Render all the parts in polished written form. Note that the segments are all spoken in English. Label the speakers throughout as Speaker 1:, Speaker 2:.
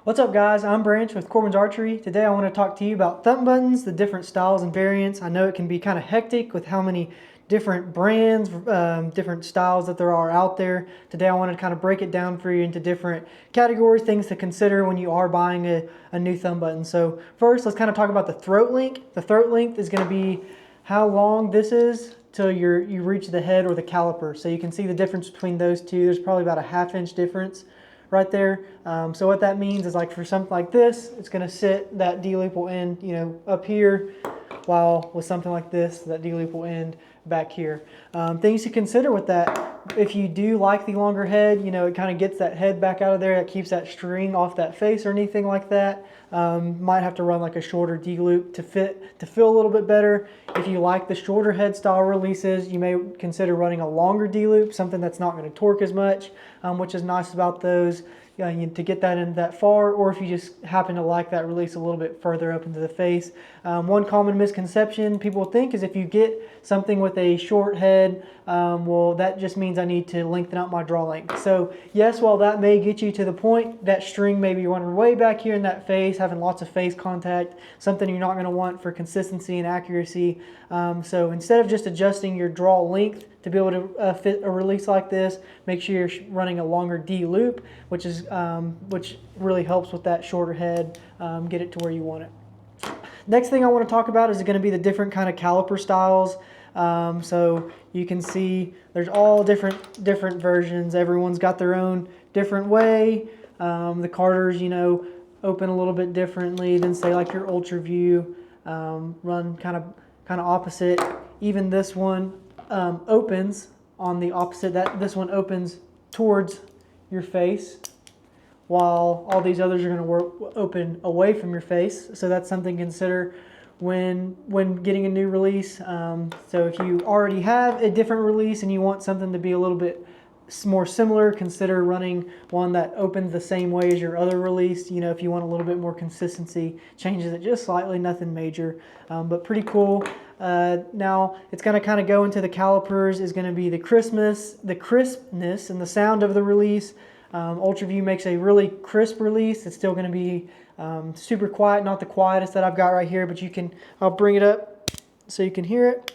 Speaker 1: What's up, guys? I'm Branch with Corbin's Archery. Today I want to talk to you about thumb buttons, the different styles and variants. I know it can be kind of hectic with how many different brands, different styles that there are out there. Today I want to kind of break it down for you into different categories, things to consider when you are buying a new thumb button. So first, let's kind of talk about the throat length. The throat length is going to be how long this is till you reach the head or the caliper. So you can see the difference between those two. There's probably about a ½ inch difference right there. So what that means is, like, for something like this, it's going to sit, that D-loop will end, up here, while with something like this, that D-loop will end back here. Things to consider with that: if you do like the longer head, it kind of gets that head back out of there, it keeps that string off that face or anything like that. Might have to run like a shorter D-loop to feel a little bit better. If you like the shorter head style releases, you may consider running a longer D-loop, something that's not going to torque as much, which is nice about those. To get that in that far, or if you just happen to like that release a little bit further up into the face. One common misconception people think is if you get something with a short head, well, that just means I need to lengthen out my draw length. So yes, while that may get you to the point, that string may be running way back here in that face, having lots of face contact, something you're not going to want for consistency and accuracy. So instead of just adjusting your draw length to be able to fit a release like this, make sure you're running a longer D loop, which really helps with that shorter head, get it to where you want it. Next thing I want to talk about is going to be the different kind of caliper styles. So you can see there's all different versions. Everyone's got their own different way. The carders, open a little bit differently than, say, like your Ultra View. Run kind of opposite. Even this one opens on the opposite. This one opens towards your face, while all these others are going to open away from your face. So that's something to consider when getting a new release. So if you already have a different release and you want something to be a little bit more similar, consider running one that opens the same way as your other release. If you want a little bit more consistency, changes it just slightly, nothing major, but pretty cool. Now it's going to kind of go into the calipers, is going to be the crispness and the sound of the release. Ultra View makes a really crisp release. It's still going to be super quiet, not the quietest that I've got right here, but I'll bring it up so you can hear it.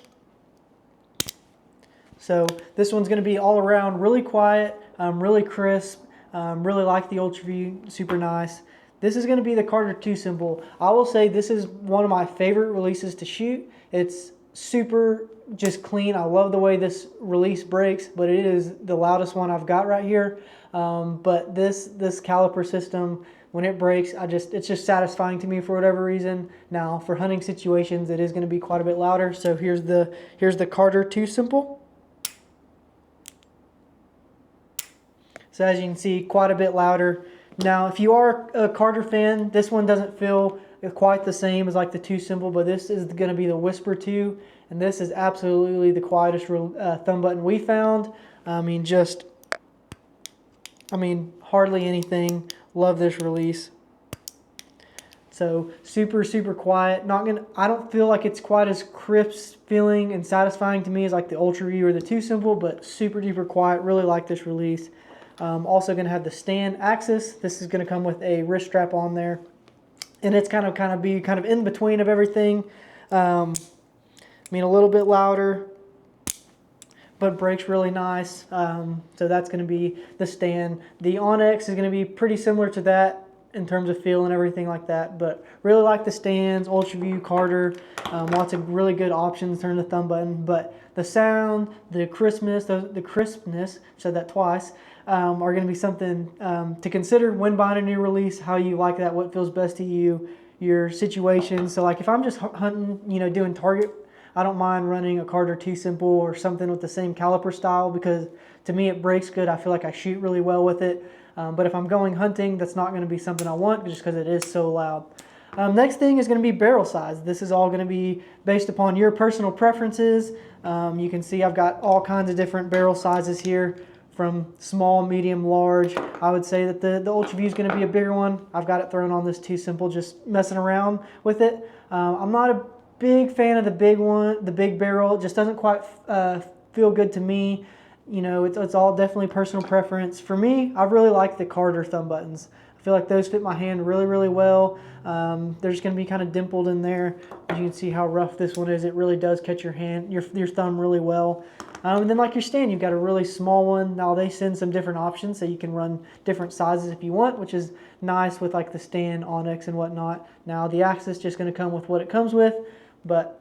Speaker 1: So this one's going to be all around really quiet, really crisp. Really like the Ultra View, super nice. This is going to be the Carter 2 symbol. I will say this is one of my favorite releases to shoot. It's super just clean. I love the way this release breaks, but it is the loudest one I've got right here. But this caliper system, when it breaks, it's just satisfying to me for whatever reason. Now for hunting situations, it is going to be quite a bit louder. So here's the Carter 2 symbol. So as you can see, quite a bit louder. Now, if you are a Carter fan, this one doesn't feel quite the same as like the 2 symbol, but this is going to be the Whisper 2, and this is absolutely the quietest thumb button we found. Hardly anything. Love this release. So super, super quiet. I don't feel like it's quite as crisp feeling and satisfying to me as like the Ultra View or the 2 symbol, but super duper quiet. Really like this release. Also going to have the stand axis. This is going to come with a wrist strap on there, and it's kind of in between of everything. A little bit louder, but breaks really nice. So that's going to be the stand. The Onyx is going to be pretty similar to that in terms of feel and everything like that, but really like the stands. Ultra View, Carter, lots of really good options in terms of thumb button. But the sound, the crispness, said that twice, are going to be something to consider when buying a new release. How you like that, what feels best to you, your situation. So like if I'm just hunting, doing target, I don't mind running a Carter 2 simple or something with the same caliper style, because to me it breaks good. I feel like I shoot really well with it. But if I'm going hunting, that's not going to be something I want, just because it is so loud. Next thing is going to be barrel size. This is all going to be based upon your personal preferences. You can see I've got all kinds of different barrel sizes here, from small, medium, large. I would say that the Ultra View is going to be a bigger one. I've got it thrown on this 2 simple, just messing around with it. I'm not a big fan of the big one, the big barrel. It just doesn't quite feel good to me. It's all definitely personal preference. For me, I really like the Carter thumb buttons. feel like those fit my hand really, really well. They're just going to be kind of dimpled in there. As you can see how rough this one is. It really does catch your hand, your thumb really well. And then like your stand, you've got a really small one. Now they send some different options so you can run different sizes if you want, which is nice with like the stand, onyx and whatnot. Now the axis just going to come with what it comes with, but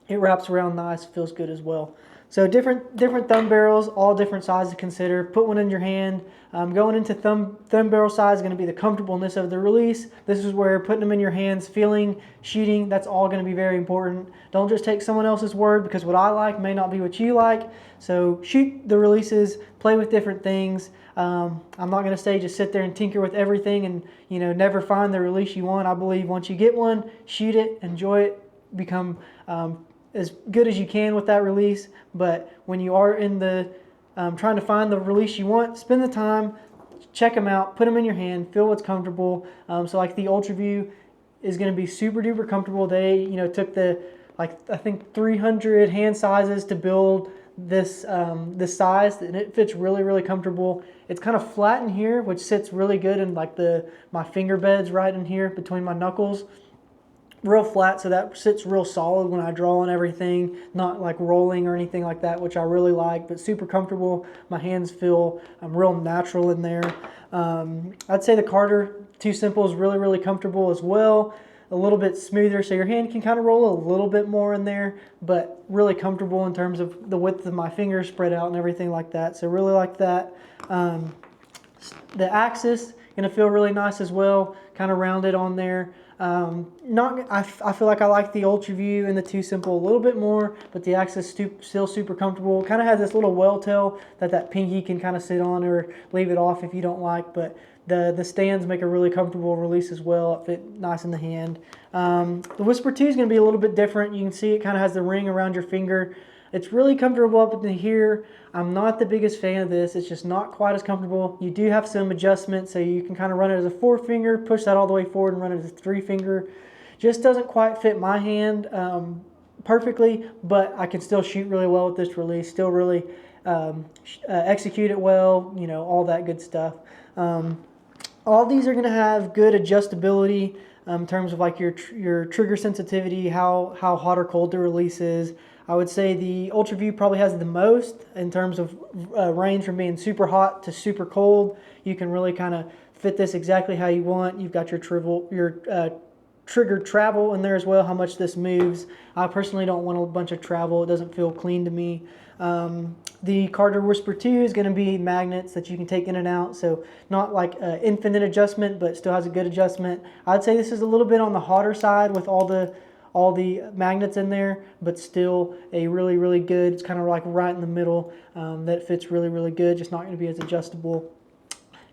Speaker 1: it wraps around nice, feels good as well. So different thumb barrels, all different sizes to consider. Put one in your hand. Going into thumb barrel size is going to be the comfortableness of the release. This is where putting them in your hands, feeling, shooting, that's all going to be very important. Don't just take someone else's word, because what I like may not be what you like. So shoot the releases, play with different things. I'm not going to say just sit there and tinker with everything and never find the release you want. I believe once you get one, shoot it, enjoy it, become as good as you can with that release. But when you are in the trying to find the release you want, spend the time, check them out, put them in your hand, feel what's comfortable. So like the Ultra View is going to be super duper comfortable. They took the I think 300 hand sizes to build this this size, and it fits really, really comfortable. It's kind of flat in here, which sits really good in like my finger beds right in here between my knuckles. Real flat, so that sits real solid when I draw on everything, not like rolling or anything like that, which I really like, but super comfortable. My hands feel real natural in there. I'd say the Carter Too Simple is really, really comfortable as well. A little bit smoother, so your hand can kind of roll a little bit more in there, but really comfortable in terms of the width of my fingers spread out and everything like that. So really like that. The axis gonna feel really nice as well, kind of rounded on there. I feel like I like the Ultra View and the Too Simple a little bit more, but the axis still super comfortable. Kind of has this little well tail that pinky can kind of sit on or leave it off if you don't like, but the stands make a really comfortable release as well. It fit nice in the hand. The Whisper 2 is going to be a little bit different. You can see it kind of has the ring around your finger. It's really comfortable up in here. I'm not the biggest fan of this. It's just not quite as comfortable. You do have some adjustments, so you can kind of run it as a 4-finger, push that all the way forward and run it as a 3-finger. Just doesn't quite fit my hand perfectly, but I can still shoot really well with this release, still really execute it well, all that good stuff. All these are going to have good adjustability in terms of like your trigger sensitivity, how hot or cold the release is. I would say the Ultra View probably has the most in terms of range from being super hot to super cold. You can really kind of fit this exactly how you want. You've got your trigger travel in there as well, how much this moves. I personally don't want a bunch of travel. It doesn't feel clean to me. The Carter Whisper 2 is going to be magnets that you can take in and out, so not like infinite adjustment, but still has a good adjustment. I'd say this is a little bit on the hotter side with all the magnets in there, but still a really, really good. It's kind of like right in the middle. That fits really, really good, just not going to be as adjustable.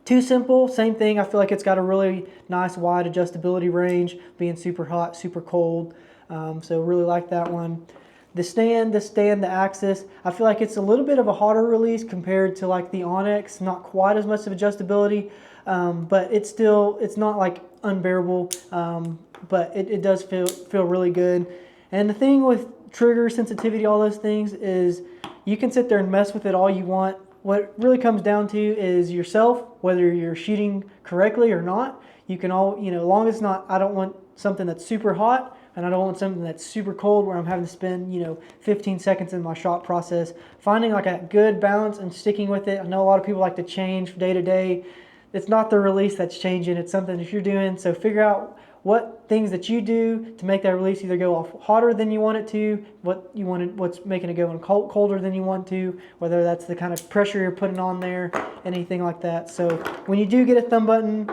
Speaker 1: Too Simple, same thing. I feel like it's got a really nice wide adjustability range, being super hot, super cold. So really like that one. The stand, the axis, I feel like it's a little bit of a hotter release compared to like the Onyx. Not quite as much of adjustability, but it's not like unbearable, but it does feel really good. And the thing with trigger sensitivity, all those things, is you can sit there and mess with it all you want. What it really comes down to is yourself, whether you're shooting correctly or not. You can as long as it's not, I don't want something that's super hot, and I don't want something that's super cold where I'm having to spend 15 seconds in my shot process. Finding like a good balance and sticking with it. I know a lot of people like to change day to day. It's not the release that's changing, it's something that you're doing. So figure out what things that you do to make that release either go off hotter than you want it to, what's making it go colder than you want to, whether that's the kind of pressure you're putting on there, anything like that. So when you do get a thumb button,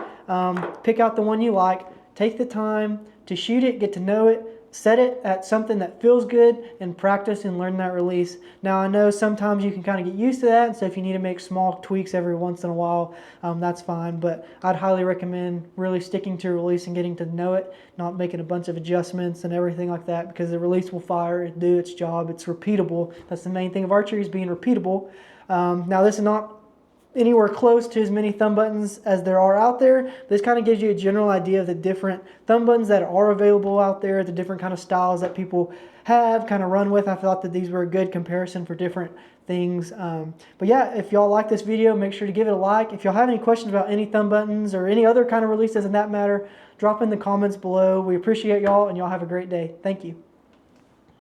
Speaker 1: pick out the one you like, take the time to shoot it, get to know it, set it at something that feels good, and practice and learn that release. Now I know sometimes you can kind of get used to that, and so if you need to make small tweaks every once in a while, that's fine, but I'd highly recommend really sticking to a release and getting to know it, not making a bunch of adjustments and everything like that, because the release will fire and do its job. It's repeatable. That's the main thing of archery, is being repeatable. Now this is not anywhere close to as many thumb buttons as there are out there. This kind of gives you a general idea of the different thumb buttons that are available out there, the different kind of styles that people have kind of run with. I thought that these were a good comparison for different things. But yeah, if y'all like this video, make sure to give it a like. If y'all have any questions about any thumb buttons or any other kind of releases in that matter, drop in the comments below. We appreciate y'all, and y'all have a great day. Thank you.